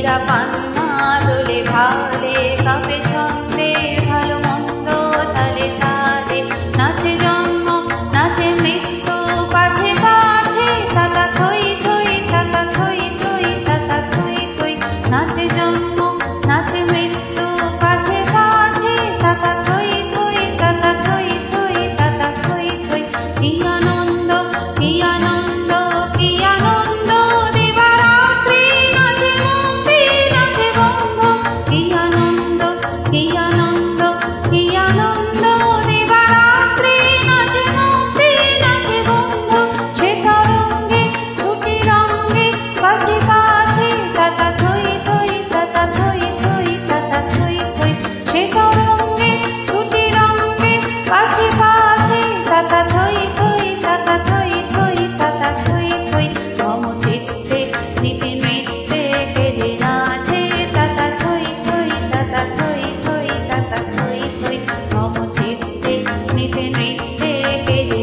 হীরা পান্না দোলে ভালে কাপে ছন্দে ভালো মন্দ তালে তালে নাচে জন্ম নাচে মৃত্যু পাছে পাছে তাতা থই থই তাতা থই থই তাতা থই থই নাচে জন্ম নাচে মৃত্যু পাছে পাছে তাতা থই থই তাতা থই থই তাতা থই থই কি আনন্দ কি আনন্দ কি আনন্দ দিবারাত্রি নাচে মুক্তি নাচে বন্ধ কি আনন্দ কি আনন্দ কি আনন্দ দিবারাত্রি নাচে মুক্তি নাচে বন্ধ সে তরঙ্গে ছুটি রঙ্গে পাছে পাছে তাতা থই থই তাতা থই থই তাতা থই থই সে তরঙ্গে ছুটি রঙ্গে পাছে পাছে তাতা থই থই তাতা থই থই তাতা থই থই মম চিত্তে নীতি নৃত্যে কেজে নাচে তাতা থই থই তাতা থই থই তাতা থই থই মম চিত্তে নীতি নৃত্যে কেজে